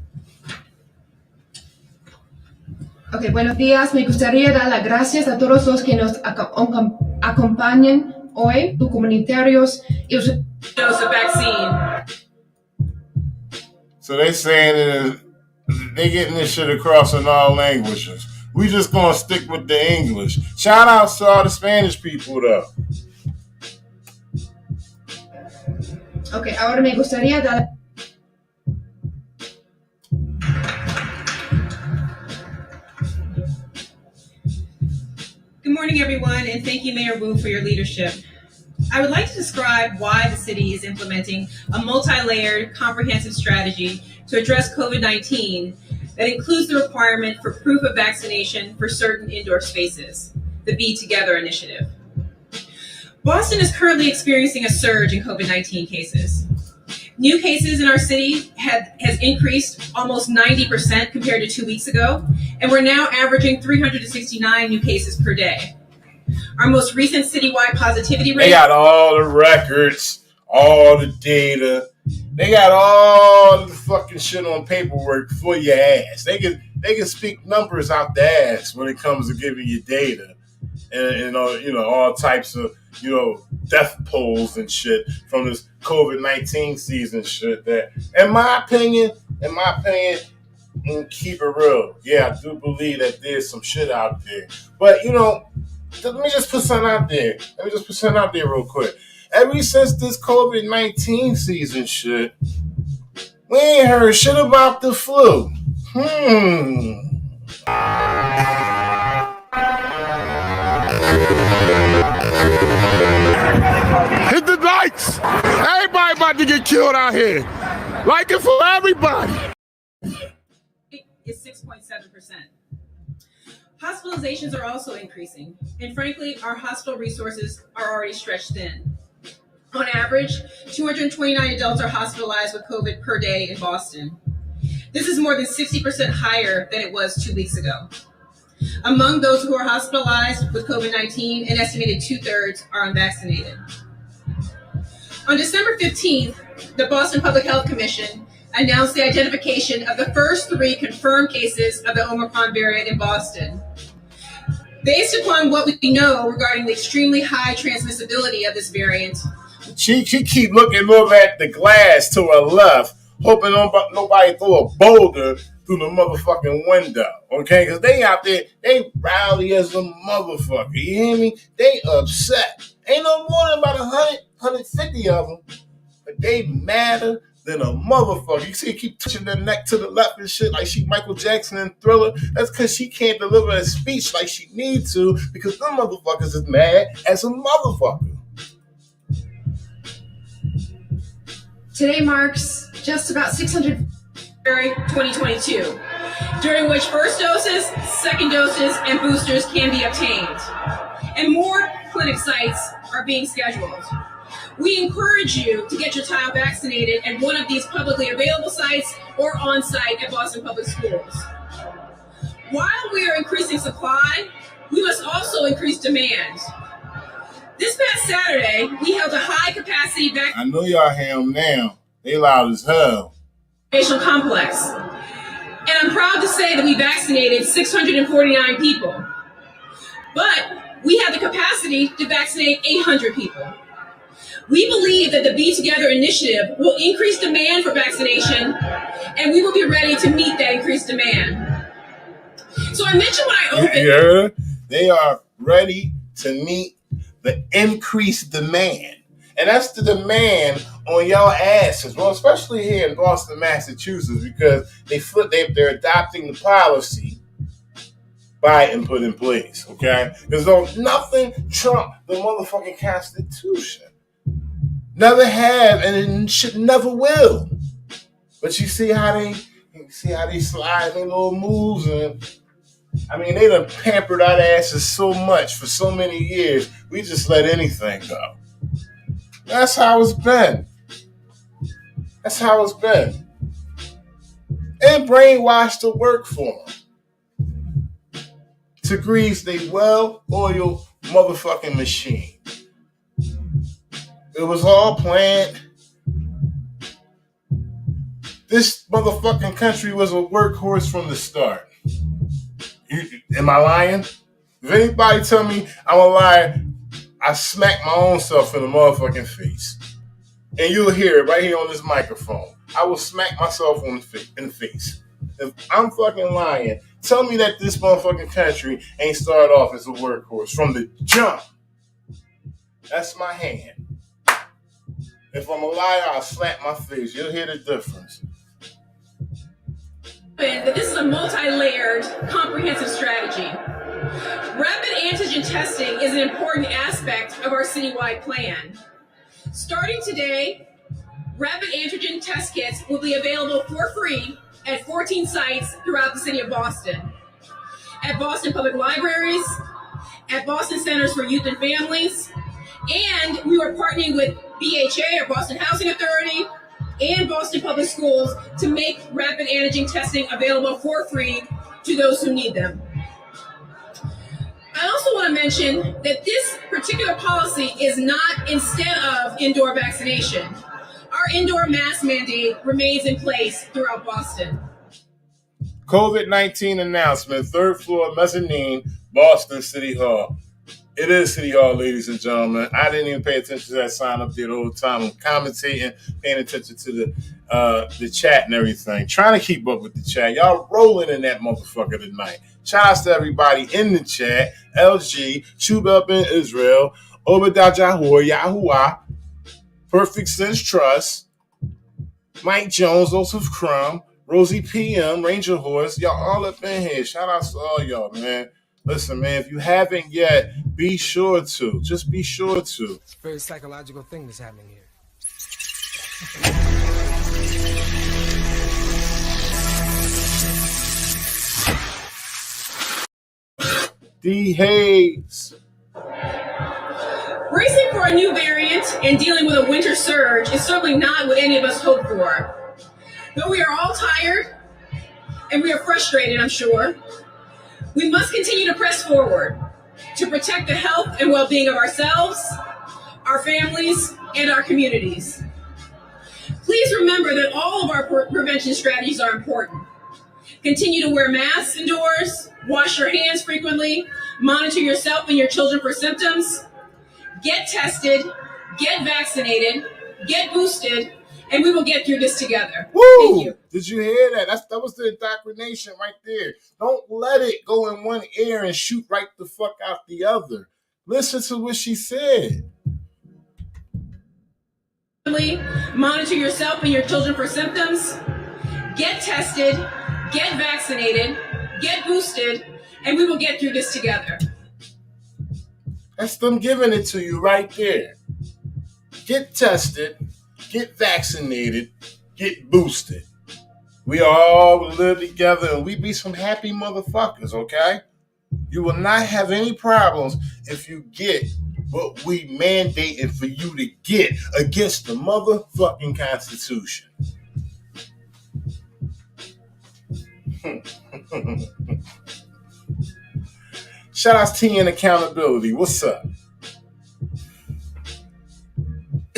Okay, buenos días. Me gustaría dar las gracias a todos los que nos acompañan hoy, los comunitarios y los Dose of vaccine. So they saying that they getting this shit across in all languages. We just gonna stick with the English. Shout out to all the Spanish people though. Okay, ahora me gustaría dar. Good morning, everyone, and thank you, Mayor Wu, for your leadership. I would like to describe why the city is implementing a multi-layered, comprehensive strategy to address COVID-19 that includes the requirement for proof of vaccination for certain indoor spaces, the Be Together initiative. Boston is currently experiencing a surge in COVID-19 cases. New cases in our city has increased almost 90% compared to 2 weeks ago, and we're now averaging 369 new cases per day. Our most recent citywide positivity rate. They got all the records, all the data. They got all the fucking shit on paperwork for your ass. They can speak numbers out the ass when it comes to giving you data, and all types of death polls and shit from this COVID-19 season shit. That, in my opinion, and keep it real, yeah, I do believe that there's some shit out there. But let me just put something out there. Real quick. Ever since this COVID-19 season shit, we ain't heard shit about the flu. Hit the lights! Everybody about to get killed out here. Like it for everybody. Is 6.7%. Hospitalizations are also increasing, and frankly, our hospital resources are already stretched thin. On average, 229 adults are hospitalized with COVID per day in Boston. This is more than 60% higher than it was 2 weeks ago. Among those who are hospitalized with COVID-19, an estimated 2/3 are unvaccinated. On December 15th, the Boston Public Health Commission announced the identification of the first 3 confirmed cases of the Omicron variant in Boston. Based upon what we know regarding the extremely high transmissibility of this variant, she keep looking over at the glass to her left, hoping nobody throw a boulder through the motherfucking window, okay? Because they out there, they rowdy as a motherfucker, you hear me? They upset. Ain't no more than about 150 of them, but they madder than a motherfucker. You see, keep touching their neck to the left and shit like she Michael Jackson in Thriller. That's because she can't deliver a speech like she needs to, because them motherfuckers is mad as a motherfucker. Today marks just about 600. 2022, during which first doses, second doses, and boosters can be obtained. And more clinic sites are being scheduled. We encourage you to get your child vaccinated at one of these publicly available sites or on-site at Boston Public Schools. While we are increasing supply, we must also increase demand. This past Saturday, we held a high-capacity I know y'all hear them now. They loud as hell. Complex. And I'm proud to say that we vaccinated 649 people, but we have the capacity to vaccinate 800 people. We believe that the Be Together initiative will increase demand for vaccination, and we will be ready to meet that increased demand. So I mentioned when I opened. Yeah, they are ready to meet the increased demand. And that's the demand on y'all asses. Well, especially here in Boston, Massachusetts, because they're adopting the policy Biden put in place, okay? There's nothing trump the motherfucking Constitution. Never have, and it should never will. But you see how they slide their little moves, and I mean, they done pampered our asses so much for so many years, we just let anything go. That's how it's been. That's how it's been. And brainwashed to work for them. To grease they well-oiled motherfucking machine. It was all planned. This motherfucking country was a workhorse from the start. Am I lying? If anybody tell me I'm a liar, I smack my own self in the motherfucking face. And you'll hear it right here on this microphone. I will smack myself in the face. If I'm fucking lying, tell me that this motherfucking country ain't started off as a workhorse from the jump. That's my hand. If I'm a liar, I'll slap my face. You'll hear the difference. That this is a multi-layered, comprehensive strategy. Rapid antigen testing is an important aspect of our citywide plan. Starting today, rapid antigen test kits will be available for free at 14 sites throughout the city of Boston. At Boston Public Libraries, at Boston Centers for Youth and Families, and we are partnering with BHA, or Boston Housing Authority, and Boston Public Schools to make rapid antigen testing available for free to those who need them. I also want to mention that this particular policy is not instead of indoor vaccination. Our indoor mask mandate remains in place throughout Boston. COVID-19 announcement, 3rd floor mezzanine, Boston City Hall. It is City Hall, ladies and gentlemen. I didn't even pay attention to that sign up there the whole time. I'm commentating, paying attention to the chat and everything. Trying to keep up with the chat. Y'all rolling in that motherfucker tonight. Shout outs to everybody in the chat. LG, Chubel Ben Israel, Obadiah Yahuwah, Perfect Sense Trust, Mike Jones, Joseph Crumb, Rosie PM, Ranger Horse. Y'all all up in here. Shout outs to all y'all, man. Listen, man, if you haven't yet, be sure to. Just be sure to. It's a very psychological thing that's happening here. D. Hayes. Bracing for a new variant and dealing with a winter surge is certainly not what any of us hoped for. Though we are all tired and we are frustrated, I'm sure, we must continue to press forward to protect the health and well-being of ourselves, our families, and our communities. Please remember that all of our prevention strategies are important. Continue to wear masks indoors, wash your hands frequently, monitor yourself and your children for symptoms, get tested, get vaccinated, get boosted, and we will get through this together. Woo! Thank you. Did you hear that? That was the indoctrination right there. Don't let it go in one ear and shoot right the fuck out the other. Listen to what she said. Monitor yourself and your children for symptoms, get tested, get vaccinated, get boosted, and we will get through this together. That's them giving it to you right there. Get tested, get vaccinated, get boosted. We all live together and we be some happy motherfuckers, okay? You will not have any problems if you get what we mandated for you to get against the motherfucking Constitution. Shout out to T and Accountability. What's up?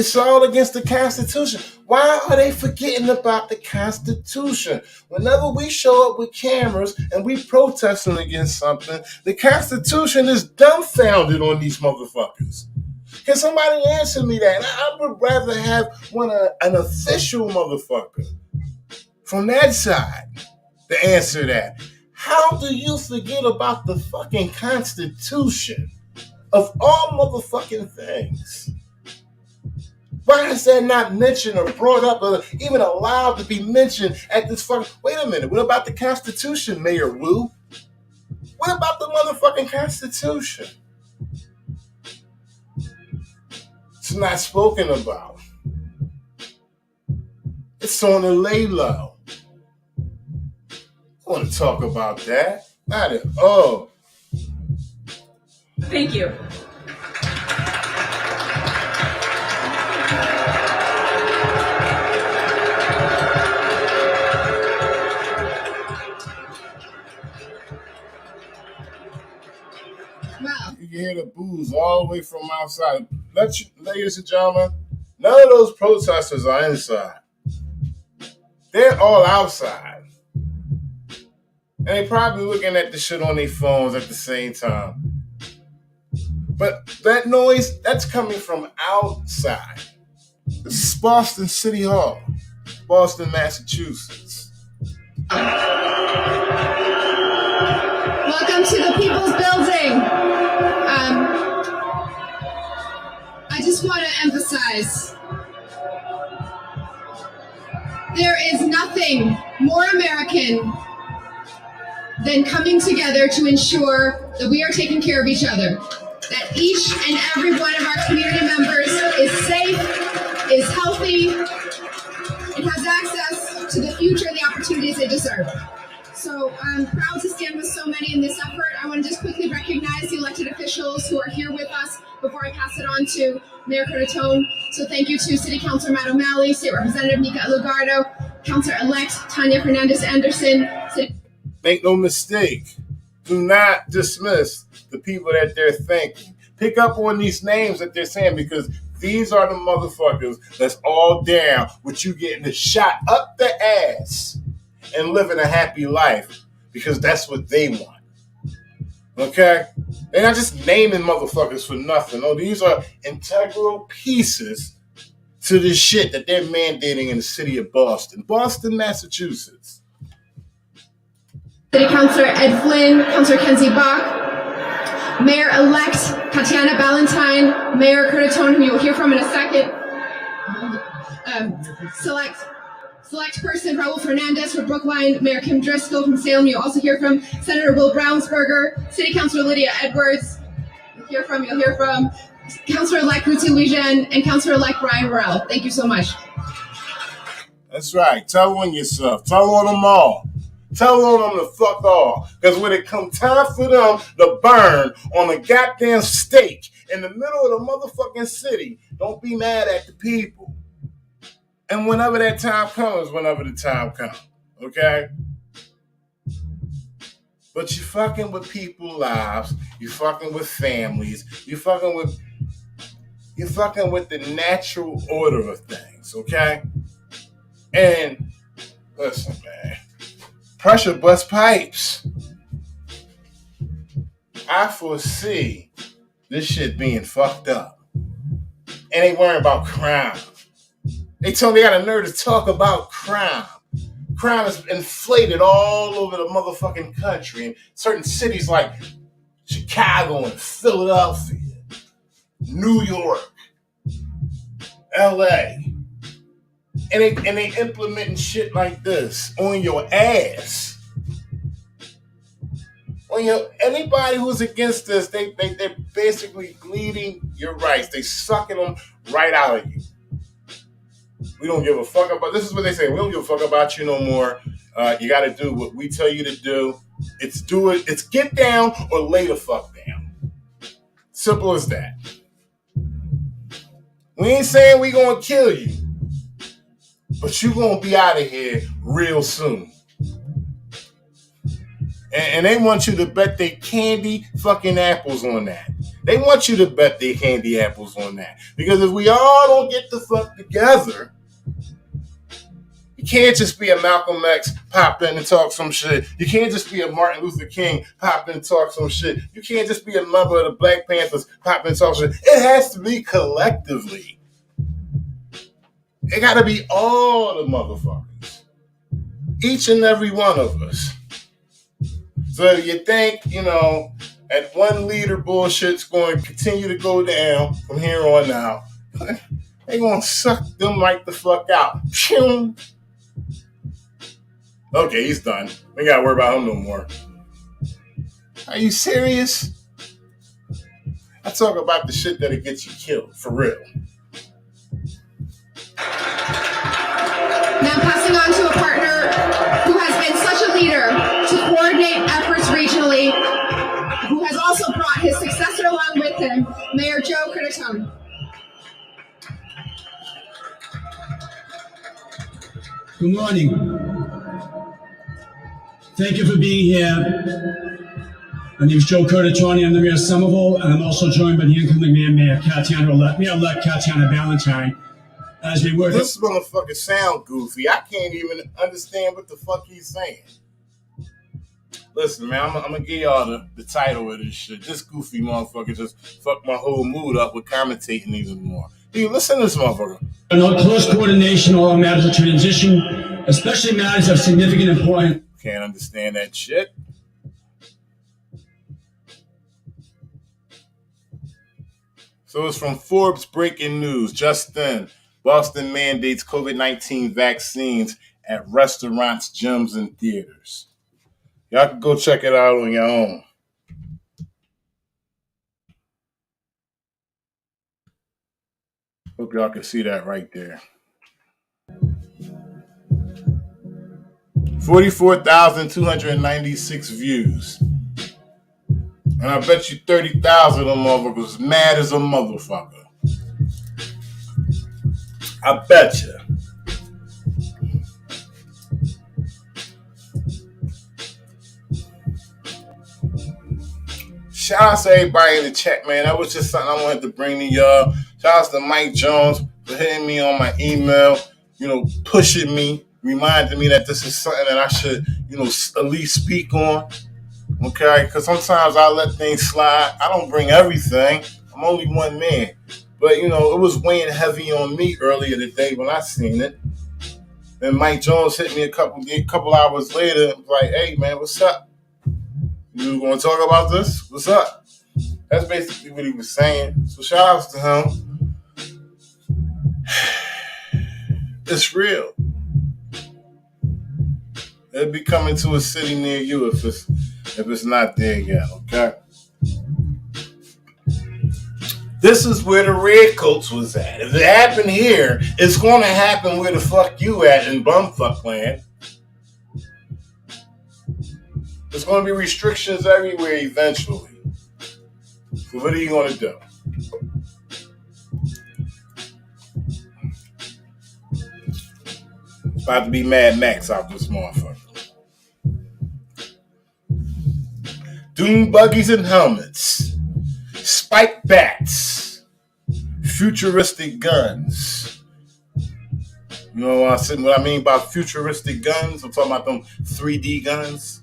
It's all against the Constitution. Why are they forgetting about the Constitution? Whenever we show up with cameras and we protesting against something, the Constitution is dumbfounded on these motherfuckers. Can somebody answer me that? I would rather have an official motherfucker from that side to answer that. How do you forget about the fucking Constitution of all motherfucking things? Why is that not mentioned or brought up or even allowed to be mentioned at this fucking... Wait a minute, what about the Constitution, Mayor Wu? What about the motherfucking Constitution? It's not spoken about. It's on the lay low. I want to talk about that. Not at all. Thank you. Wow. You can hear the boos all the way from outside. Ladies and gentlemen, none of those protesters are inside. They're all outside. And they probably looking at the shit on their phones at the same time. But that noise, that's coming from outside. This is Boston City Hall, Boston, Massachusetts. Welcome to the People's Building. I just want to emphasize, there is nothing more American than coming together to ensure that we are taking care of each other, that each and every one of our community members is safe, is healthy, and has access to the future and the opportunities they deserve. So I'm proud to stand with so many in this effort. I want to just quickly recognize the elected officials who are here with us before I pass it on to Mayor Curtatone. So thank you to City Councilor Matt O'Malley, State Representative Nika Lugardo, Councilor-elect Tanya Fernandez-Anderson. Make no mistake, do not dismiss the people that they're thanking. Pick up on these names that they're saying, because these are the motherfuckers that's all down with you getting the shot up the ass and living a happy life, because that's what they want. Okay? They're not just naming motherfuckers for nothing. No, these are integral pieces to this shit that they're mandating in the city of Boston, Massachusetts. City Councilor Ed Flynn, Councilor Kenzie Bach, Mayor-elect Tatiana Ballantyne, Mayor Curtatone, who you'll hear from in a second, Select person Raul Fernandez from Brookline, Mayor Kim Driscoll from Salem. You'll also hear from Senator Will Brownsberger, City Councilor Lydia Edwards. You'll hear from Councilor-elect Ruti Lujan and Councilor-elect Brian Morrell. Thank you so much. That's right. Tell on yourself. Tell on them all. Tell on them to fuck off. Because when it come time for them to burn on a goddamn stake in the middle of the motherfucking city, don't be mad at the people. And whenever that time comes, whenever the time comes, okay? But you fucking with people's lives, you fucking with families, you fucking with the natural order of things, okay? And listen, man, pressure bust pipes. I foresee this shit being fucked up. And they worrying about crime. They told me they got a nerve to talk about crime. Crime is inflated all over the motherfucking country in certain cities like Chicago and Philadelphia, New York, LA. And they implementing shit like this on your ass. Anybody who's against this, they're basically bleeding your rights. They sucking them right out of you. We don't give a fuck about, this is what they say, we don't give a fuck about you no more. You got to do what we tell you to do. It's get down or lay the fuck down. Simple as that. We ain't saying we gonna kill you, but you gonna be out of here real soon. And they want you to bet they candy fucking apples on that. They want you to bet their candy apples on that. Because if we all don't get the fuck together, you can't just be a Malcolm X, pop in and talk some shit. You can't just be a Martin Luther King, pop in and talk some shit. You can't just be a member of the Black Panthers, pop in and talk shit. It has to be collectively. It got to be all the motherfuckers. Each and every one of us. So you think, at one leader bullshit's going to continue to go down from here on out. They going to suck them right the fuck out. Okay, he's done. We got to worry about him no more. Are you serious? I talk about the shit that'll get you killed, for real. Now passing on to a partner who has been such a leader to coordinate efforts regionally, who has also brought his successor along with him, Mayor Joe Curtatone. Good morning. Thank you for being here. My name is Joe Curtatone. I'm the mayor of Somerville, and I'm also joined by the incoming Mayor Mayor-elect Katiana Ballantyne. As we work. This motherfucker sound goofy. I can't even understand what the fuck he's saying. Listen, man, I'm gonna give y'all the title of this shit. This goofy motherfucker just fucked my whole mood up with commentating even more. Dude, listen to this motherfucker. Close coordination on all matters of transition, especially matters of significant importance. Can't understand that shit. So it's from Forbes breaking news. Just then, Boston mandates COVID-19 vaccines at restaurants, gyms, and theaters. Y'all can go check it out on your own. Hope y'all can see that right there. 44,296 views. And I bet you 30,000 of them motherfuckers mad as a motherfucker. I bet you. Shout out to everybody in the chat, man. That was just something I wanted to bring to y'all. Shout out to Mike Jones for hitting me on my email, pushing me, reminding me that this is something that I should, at least speak on. Okay? Because sometimes I let things slide. I don't bring everything. I'm only one man. But, it was weighing heavy on me earlier today when I seen it. And Mike Jones hit me a couple hours later and was like, hey, man, what's up? You want to talk about this? What's up? That's basically what he was saying. So shout outs to him. It's real. It'll be coming to a city near you if it's not there yet, okay? This is where the redcoats was at. If it happened here, it's going to happen where the fuck you at in bumfuck land. There's going to be restrictions everywhere eventually. So what are you going to do? It's about to be Mad Max out this motherfucker. Doom buggies and helmets. Spike bats. Futuristic guns. You know what I mean by futuristic guns? I'm talking about them 3D guns.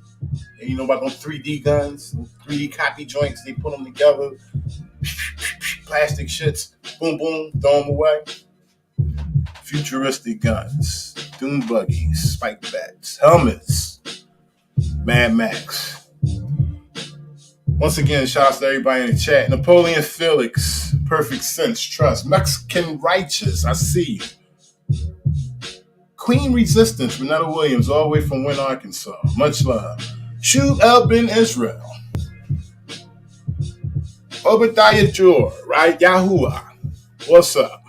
And you know about them 3D guns? 3D copy joints, they put them together. Plastic shits. Boom, boom, throw them away. Futuristic guns. Doom buggies. Spike bats. Helmets. Mad Max. Once again, shouts to everybody in the chat. Napoleon Felix. Perfect Sense. Trust. Mexican Righteous. I see you. Queen Resistance. Renetta Williams. All the way from Wynn, Arkansas. Much love. Shub El Ben Israel. Obadiah Jor. Right? Yahuwah. What's up?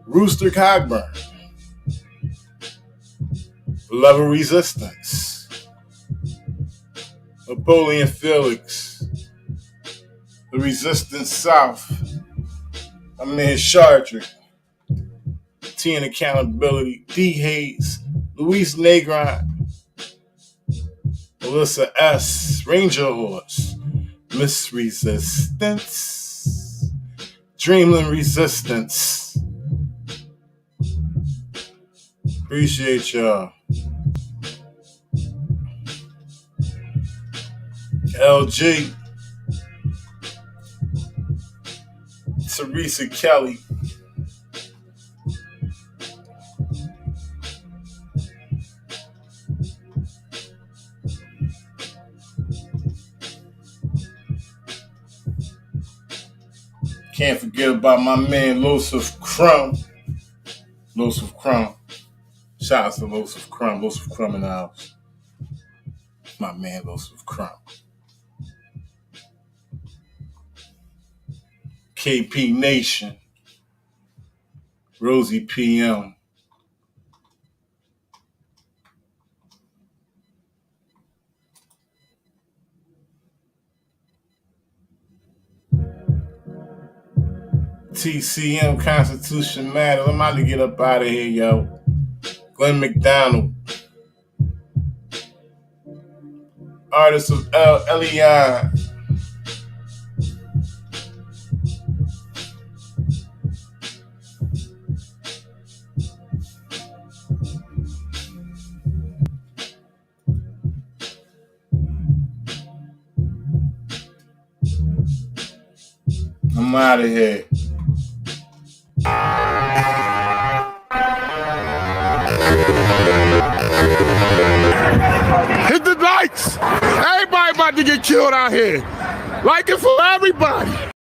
Rooster Cogburn. Love of Resistance. Napoleon Felix. The Resistance South. My man Shardrick. T and Accountability. D Hayes. Luis Negron. Melissa S. Ranger Horse. Miss Resistance, Dreamland Resistance. Appreciate y'all. LG, Teresa Kelly, can't forget about my man Losef Crumb. Losef Crumb. Shout out to Losef Crumb. Losef Crumb in the house. My man Losef Crumb. KP Nation. Rosie PM. TCM Constitution Matter. I'm about to get up out of here, yo. Glenn McDonald. Artist of Elion. I'm out of here. Hit the lights. Everybody about to get killed out here. Like it for everybody.